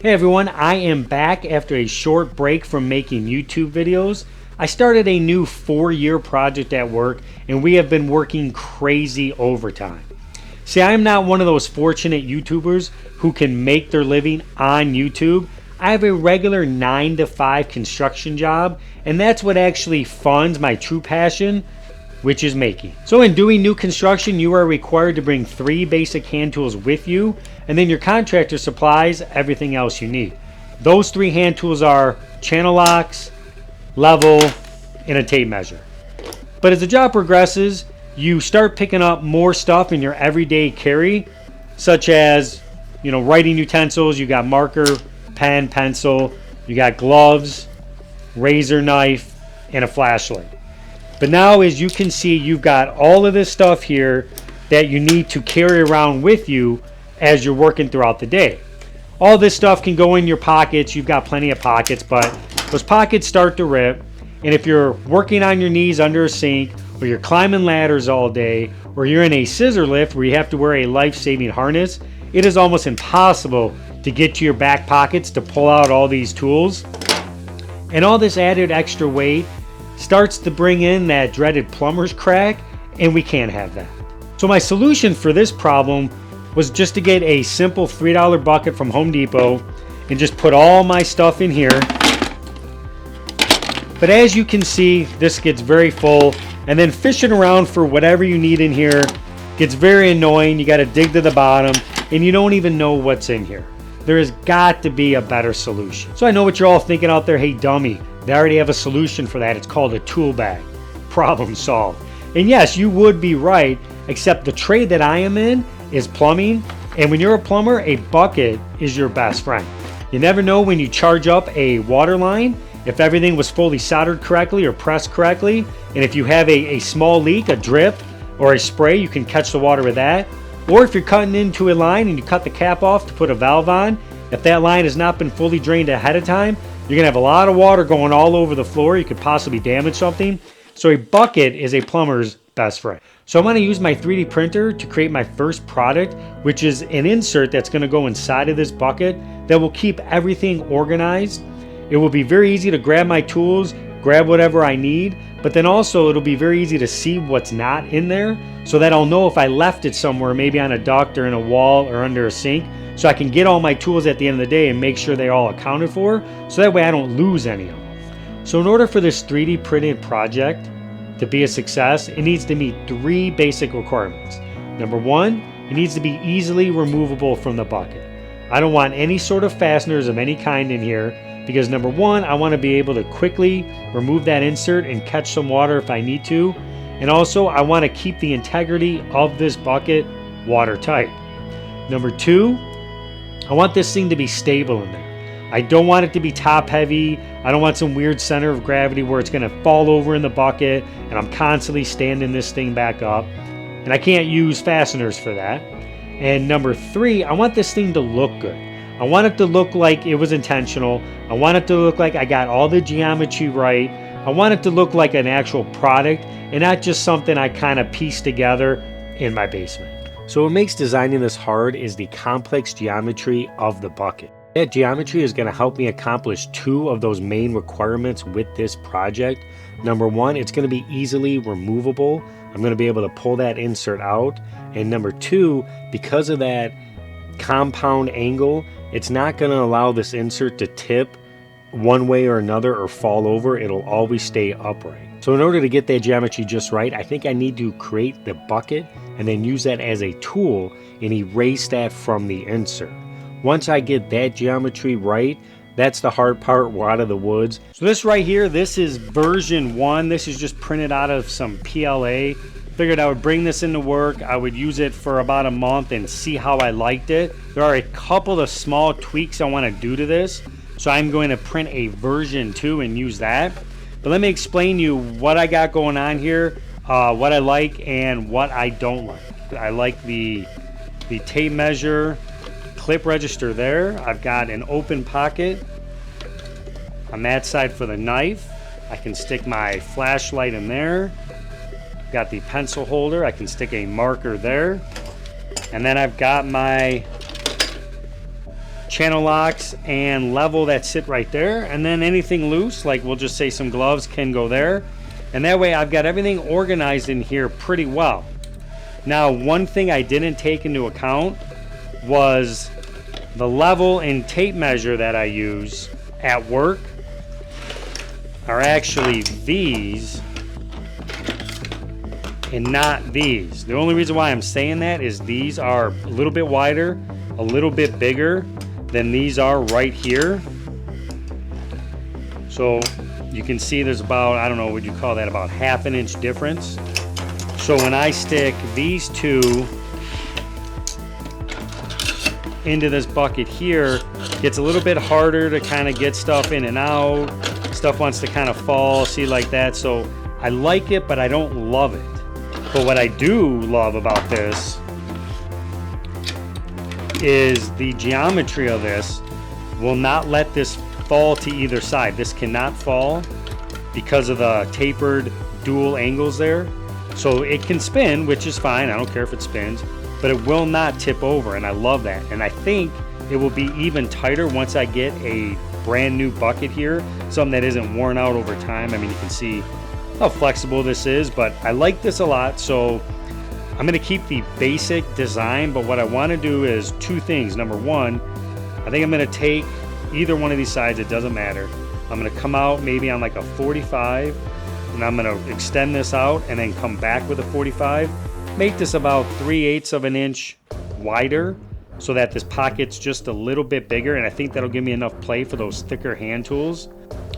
Hey everyone, I am back after a short break from making YouTube videos. I started a new 4-year project at work and we have been working crazy overtime. See, I am not one of those fortunate YouTubers who can make their living on YouTube. I have a regular 9 to 5 construction job, and that's what actually funds my true passion, which is making. So in doing new construction, you are required to bring 3 basic hand tools with you, and then your contractor supplies everything else you need. Those 3 hand tools are channel locks, level, and a tape measure. But as the job progresses, you start picking up more stuff in your everyday carry, such as, writing utensils. You got marker, pen, pencil, you got gloves, razor knife, and a flashlight. But now, as you can see, you've got all of this stuff here that you need to carry around with you as you're working throughout the day. All this stuff can go in your pockets. You've got plenty of pockets, but those pockets start to rip. And if you're working on your knees under a sink, or you're climbing ladders all day, or you're in a scissor lift where you have to wear a life-saving harness, it is almost impossible to get to your back pockets to pull out all these tools. And all this added extra weight starts to bring in that dreaded plumber's crack, and we can't have that. So my solution for this problem was just to get a simple $3 bucket from Home Depot and just put all my stuff in here. But as you can see, this gets very full, and then fishing around for whatever you need in here gets very annoying. You got to dig to the bottom and you don't even know what's in here. There has got to be a better solution. So I know what you're all thinking out there. Hey dummy, they already have a solution for that. It's called a tool bag. Problem solved. And yes, you would be right, except the trade that I am in is plumbing. And when you're a plumber, a bucket is your best friend. You never know when you charge up a water line if everything was fully soldered correctly or pressed correctly. And if you have a small leak, a drip, or a spray, you can catch the water with that. Or if you're cutting into a line and you cut the cap off to put a valve on, if that line has not been fully drained ahead of time, you're going to have a lot of water going all over the floor. You could possibly damage something. So a bucket is a plumber's best friend. So I'm going to use my 3D printer to create my first product, which is an insert that's going to go inside of this bucket that will keep everything organized. It will be very easy to grab my tools, grab whatever I need, but then also it'll be very easy to see what's not in there so that I'll know if I left it somewhere, maybe on a duct or in a wall or under a sink, so I can get all my tools at the end of the day and make sure they're all accounted for, so that way I don't lose any of them. So in order for this 3D printed project to be a success, it needs to meet 3 basic requirements. Number 1, it needs to be easily removable from the bucket. I don't want any sort of fasteners of any kind in here, because number 1, I want to be able to quickly remove that insert and catch some water if I need to. And also I want to keep the integrity of this bucket watertight. Number 2, I want this thing to be stable in there. I don't want it to be top heavy. I don't want some weird center of gravity where it's going to fall over in the bucket and I'm constantly standing this thing back up. And I can't use fasteners for that. And number 3, I want this thing to look good. I want it to look like it was intentional. I want it to look like I got all the geometry right. I want it to look like an actual product and not just something I kind of pieced together in my basement. So what makes designing this hard is the complex geometry of the bucket. That geometry is going to help me accomplish 2 of those main requirements with this project. Number 1, it's going to be easily removable. I'm going to be able to pull that insert out. And number 2, because of that compound angle, it's not going to allow this insert to tip one way or another or fall over. It'll always stay upright. So in order to get that geometry just right, I think I need to create the bucket and then use that as a tool and erase that from the insert. Once I get that geometry right, that's the hard part. We're out of the woods. So this right here, this is version 1. This is just printed out of some PLA. Figured I would bring this into work. I would use it for about a month and see how I liked it. There are a couple of small tweaks I want to do to this, so I'm going to print a version 2 and use that. But let me explain to you what I got going on here, what I like and what I don't like. I like the tape measure clip register there. I've got an open pocket on that side for the knife. I can stick my flashlight in there. Got the pencil holder. I can stick a marker there. And then I've got my channel locks and level that sit right there, and then anything loose, like we'll just say some gloves, can go there. And that way I've got everything organized in here pretty well. Now, one thing I didn't take into account was the level and tape measure that I use at work are actually these and not these. The only reason why I'm saying that is these are a little bit wider, a little bit bigger than these are right here. So you can see there's about, I don't know, would you call that about ½ inch difference? So when I stick these two into this bucket here, it's a little bit harder to kind of get stuff in and out. Stuff wants to kind of fall, see, like that. So I like it, but I don't love it. But what I do love about this is the geometry of this will not let this fall to either side. This cannot fall because of the tapered dual angles there. So it can spin, which is fine. I don't care if it spins, but it will not tip over, and I love that. And I think it will be even tighter once I get a brand new bucket here, something that isn't worn out over time. I mean, you can see how flexible this is, but I like this a lot. So I'm going to keep the basic design, but what I want to do is two things. Number one, I think I'm going to take either one of these sides, it doesn't matter. I'm going to come out maybe on like a 45, and I'm going to extend this out and then come back with a 45. Make this about 3/8 of an inch wider so that this pocket's just a little bit bigger, and I think that'll give me enough play for those thicker hand tools.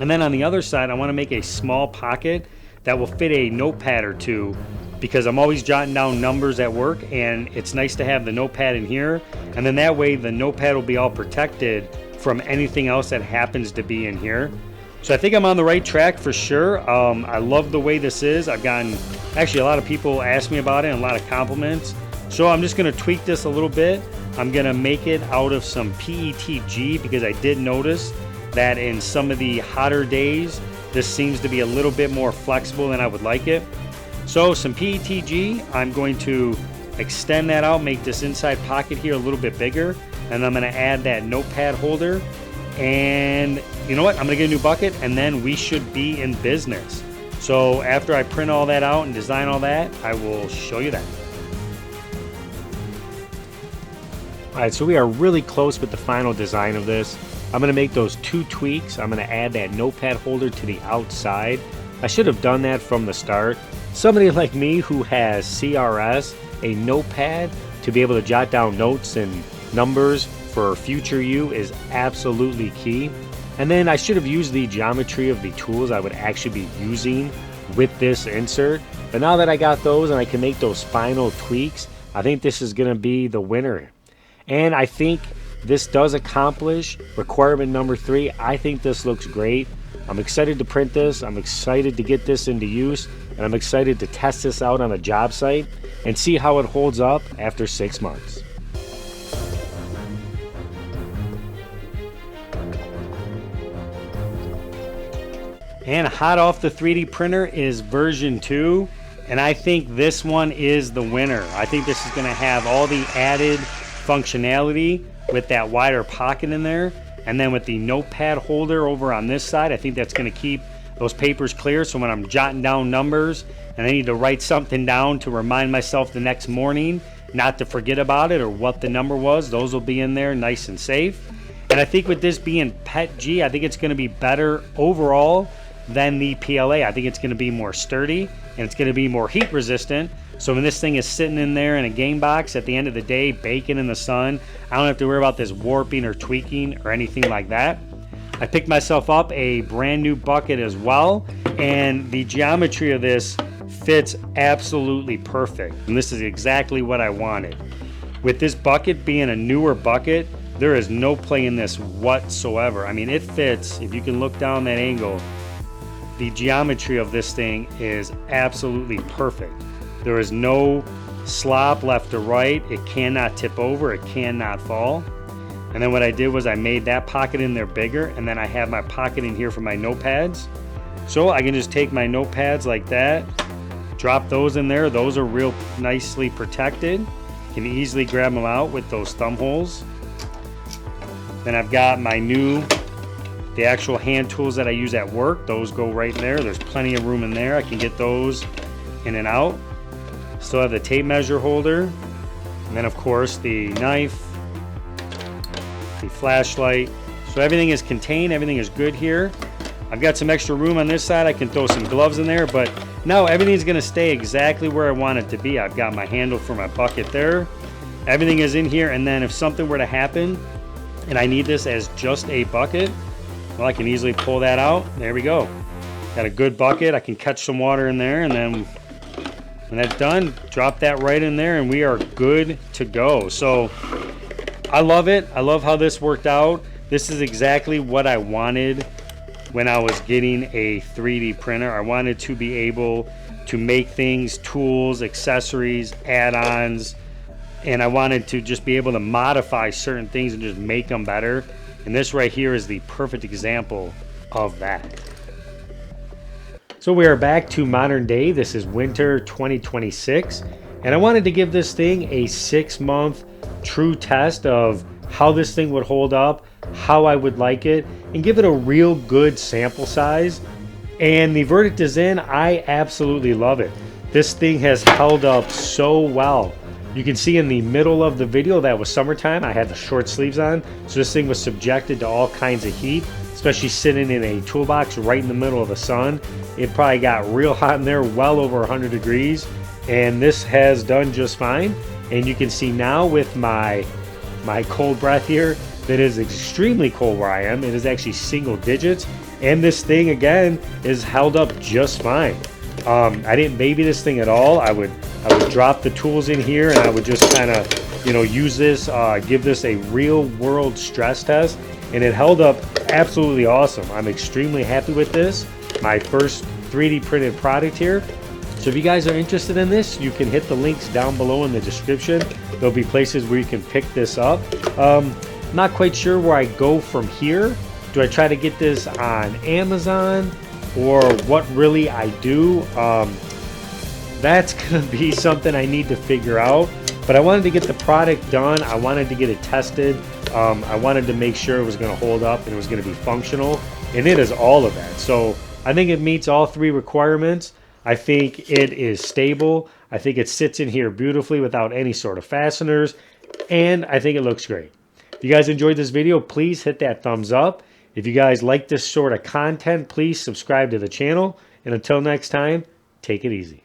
And then on the other side, I want to make a small pocket that will fit a notepad or two, because I'm always jotting down numbers at work, and it's nice to have the notepad in here, and then that way the notepad will be all protected from anything else that happens to be in here. So I think I'm on the right track for sure. I love the way this is. I've gotten actually a lot of people ask me about it and a lot of compliments. So I'm just going to tweak this a little bit. I'm going to make it out of some PETG, because I did notice that in some of the hotter days this seems to be a little bit more flexible than I would like it. So some PETG, I'm going to extend that out, make this inside pocket here a little bit bigger, and I'm going to add that notepad holder. And you know what, I'm going to get a new bucket, and then we should be in business. So after I print all that out and design all that, I will show you that. Alright, so we are really close with the final design of this. I'm going to make those two tweaks. I'm going to add that notepad holder to the outside. I should have done that from the start. Somebody like me who has CRS, a notepad to be able to jot down notes and numbers for future you is absolutely key. And then I should have used the geometry of the tools I would actually be using with this insert. But now that I got those and I can make those final tweaks, I think this is going to be the winner. And I think this does accomplish requirement number 3. I think this looks great. I'm excited to print this. I'm excited to get this into use. And I'm excited to test this out on a job site and see how it holds up after 6 months. And hot off the 3D printer is version 2. And I think this one is the winner. I think this is going to have all the added functionality with that wider pocket in there, and then with the notepad holder over on this side. I think that's going to keep those papers clear, so when I'm jotting down numbers and I need to write something down to remind myself the next morning not to forget about it or what the number was, those will be in there nice and safe. And I think with this being PETG, I think it's going to be better overall than the PLA. I think it's going to be more sturdy and it's going to be more heat resistant. So when this thing is sitting in there in a game box at the end of the day, baking in the sun, I don't have to worry about this warping or tweaking or anything like that. I picked myself up a brand new bucket as well, and the geometry of this fits absolutely perfect. And this is exactly what I wanted. With this bucket being a newer bucket, there is no play in this whatsoever. I mean, it fits. If you can look down that angle, the geometry of this thing is absolutely perfect. There is no slop left or right. It cannot tip over. It cannot fall. And then what I did was I made that pocket in there bigger, and then I have my pocket in here for my notepads. So I can just take my notepads like that, drop those in there. Those are real nicely protected. You can easily grab them out with those thumb holes. Then I've got the actual hand tools that I use at work. Those go right in there. There's plenty of room in there. I can get those in and out. Still have the tape measure holder. And then of course the knife, the flashlight. So everything is contained, everything is good here. I've got some extra room on this side. I can throw some gloves in there, but no, everything's gonna stay exactly where I want it to be. I've got my handle for my bucket there. Everything is in here, and then if something were to happen and I need this as just a bucket, well, I can easily pull that out. There we go. Got a good bucket. I can catch some water in there, and then when that's done, drop that right in there and we are good to go. So I love it. I love how this worked out. This is exactly what I wanted when I was getting a 3D printer. I wanted to be able to make things, tools, accessories, add-ons, and I wanted to just be able to modify certain things and just make them better. And this right here is the perfect example of that. So we are back to modern day. This is winter 2026, and I wanted to give this thing a 6-month true test of how this thing would hold up, how I would like it, and give it a real good sample size. And the verdict is in. I absolutely love it. This thing has held up so well. You can see in the middle of the video that was summertime. I had the short sleeves on, so this thing was subjected to all kinds of heat, especially sitting in a toolbox right in the middle of the sun. It probably got real hot in there, well over 100 degrees, and this has done just fine. And you can see now with my cold breath here that is extremely cold where I am. It is actually single digits, and this thing again is held up just fine. I didn't baby this thing at all. I would drop the tools in here and I would just kind of, use this, give this a real world stress test, and it held up absolutely awesome. I'm extremely happy with this. My first 3D printed product here. So if you guys are interested in this, you can hit the links down below in the description. There'll be places where you can pick this up. Not quite sure where I go from here. Do I try to get this on Amazon, or what really I do? That's gonna be something I need to figure out. But I wanted to get the product done. I wanted to get it tested. I wanted to make sure it was gonna hold up and it was gonna be functional. And it is all of that. So I think it meets all 3 requirements. I think it is stable. I think it sits in here beautifully without any sort of fasteners. And I think it looks great. If you guys enjoyed this video, please hit that thumbs up. If you guys like this sort of content, please subscribe to the channel. And until next time, take it easy.